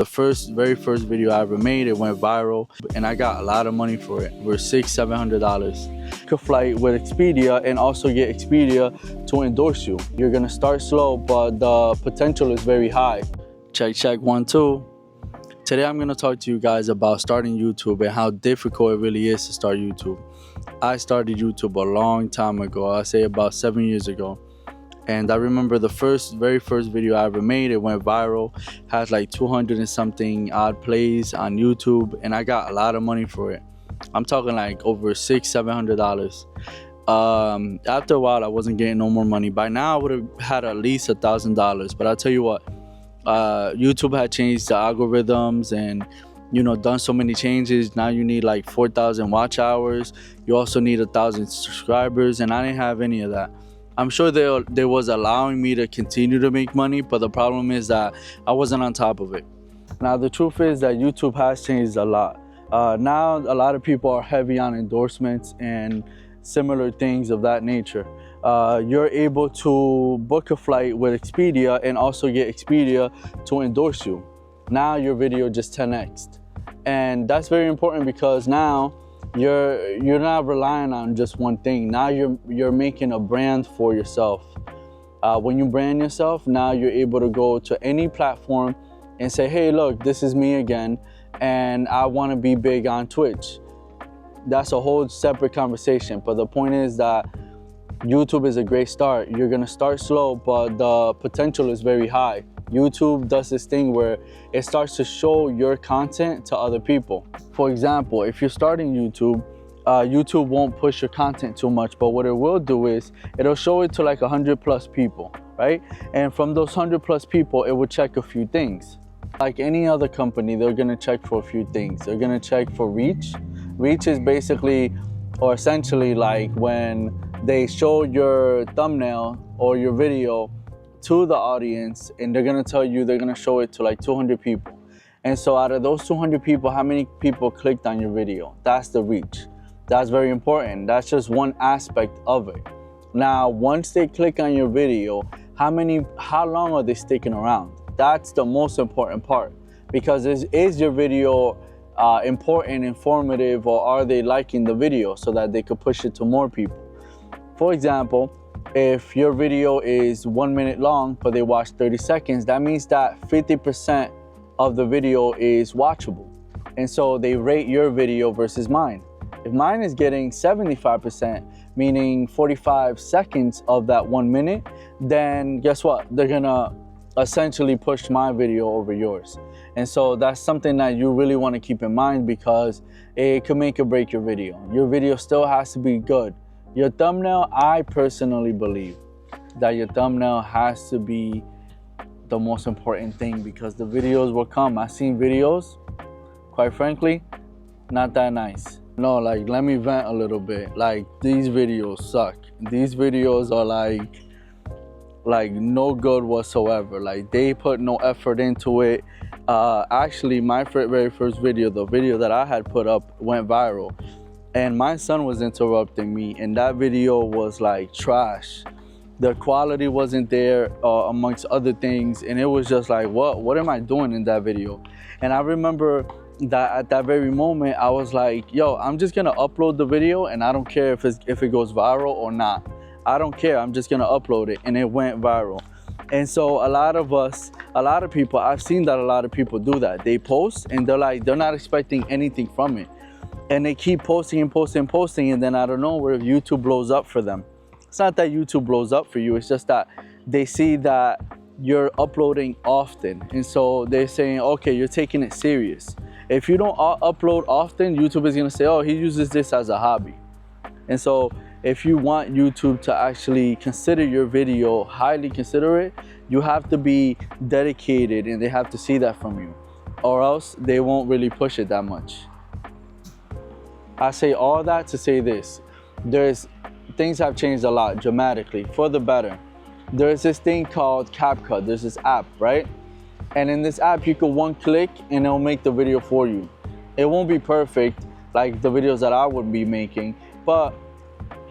The very first video I ever made, it went viral, and I got a lot of money for it. We're $600-700. Book a flight with Expedia and also get Expedia to endorse you. You're gonna start slow, but the potential is very high. Check 1 2. Today I'm gonna talk to you guys about starting YouTube and how difficult it really is to start YouTube. I started YouTube a long time ago. I say about 7 years ago. And I remember the very first video I ever made, it went viral, has like 200 and something odd plays on YouTube, and I got a lot of money for it. I'm talking like over $600-700. After a while, I wasn't getting no more money. By now, I would have had at least $1,000. But I'll tell you what, YouTube had changed the algorithms and done so many changes. Now you need like 4,000 watch hours. You also need 1,000 subscribers, and I didn't have any of that. I'm sure they was allowing me to continue to make money, but the problem is that I wasn't on top of it. Now the truth is that YouTube has changed a lot. Now a lot of people are heavy on endorsements and similar things of that nature. You're able to book a flight with Expedia and also get Expedia to endorse you. Now your video just 10x'd. And that's very important because now you're not relying on just one thing. Now you're making a brand for yourself. When you brand yourself, now you're able to go to any platform and say, hey, look, this is me again, and I want to be big on Twitch. That's a whole separate conversation. But the point is that YouTube is a great start. You're gonna start slow, but the potential is very high. YouTube does this thing where it starts to show your content to other people. For example, if you're starting YouTube, YouTube won't push your content too much, but what it will do is it'll show it to like 100+ people, right? And from those 100+ people, it will check a few things. Like any other company, they're gonna check for a few things. They're gonna check for reach. Reach is basically, or essentially, like when they show your thumbnail or your video to the audience, and they're gonna tell you they're gonna show it to like 200 people. And so out of those 200 people, how many people clicked on your video? That's the reach. That's very important. That's just one aspect of it. Now, once they click on your video, how long are they sticking around? That's the most important part, because is your video important, informative, or are they liking the video so that they could push it to more people? For example, if your video is 1 minute long, but they watch 30 seconds, that means that 50% of the video is watchable. And so they rate your video versus mine. If mine is getting 75%, meaning 45 seconds of that 1 minute, then guess what? They're gonna essentially push my video over yours. And so that's something that you really wanna keep in mind, because it could make or break your video. Your video still has to be good. Your thumbnail, I personally believe that your thumbnail has to be the most important thing, because the videos will come. I've seen videos, quite frankly, not that nice. No, like, let me vent a little bit. Like, these videos suck. These videos are like no good whatsoever. Like, they put no effort into it. Actually, my very first video, the video that I had put up, went viral. And my son was interrupting me, and that video was like trash. The quality wasn't there, amongst other things, and it was just like, what am I doing in that video? And I remember that at that very moment, I was like, yo, I'm just gonna upload the video, and I don't care if it goes viral or not. I don't care, I'm just gonna upload it, and it went viral. And so a lot of people, I've seen that a lot of people do that. They post, and they're not expecting anything from it. And they keep posting and posting and posting, and then I don't know where YouTube blows up for them. It's not that YouTube blows up for you, it's just that they see that you're uploading often. And so they're saying, okay, you're taking it serious. If you don't upload often, YouTube is gonna say, oh, he uses this as a hobby. And so if you want YouTube to actually consider your video, highly consider it, you have to be dedicated, and they have to see that from you, or else they won't really push it that much. I say all that to say this. Things have changed a lot dramatically for the better. There's this thing called CapCut. There's this app, right? And in this app, you can one click and it'll make the video for you. It won't be perfect like the videos that I would be making, but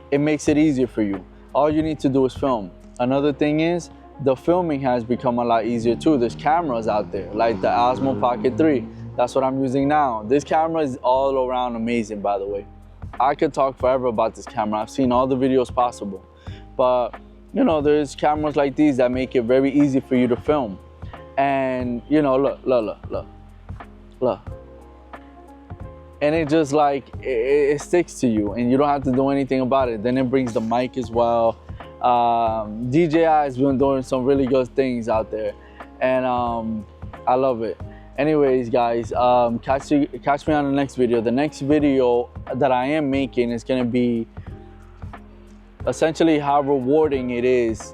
it makes it easier for you. All you need to do is film. Another thing is, the filming has become a lot easier too. There's cameras out there like the Osmo Pocket 3. That's what I'm using now. This camera is all around amazing, by the way. I could talk forever about this camera. I've seen all the videos possible, but you know, there's cameras like these that make it very easy for you to film. And you know, look. And it just like, it sticks to you and you don't have to do anything about it. Then it brings the mic as well. DJI has been doing some really good things out there, and I love it. Anyways, guys, catch me on the next video. The next video that I am making is gonna be essentially how rewarding it is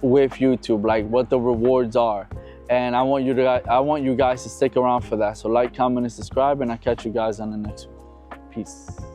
with YouTube, like what the rewards are. And I want you guys to stick around for that. So like, comment, and subscribe, and I'll catch you guys on the next one. Peace.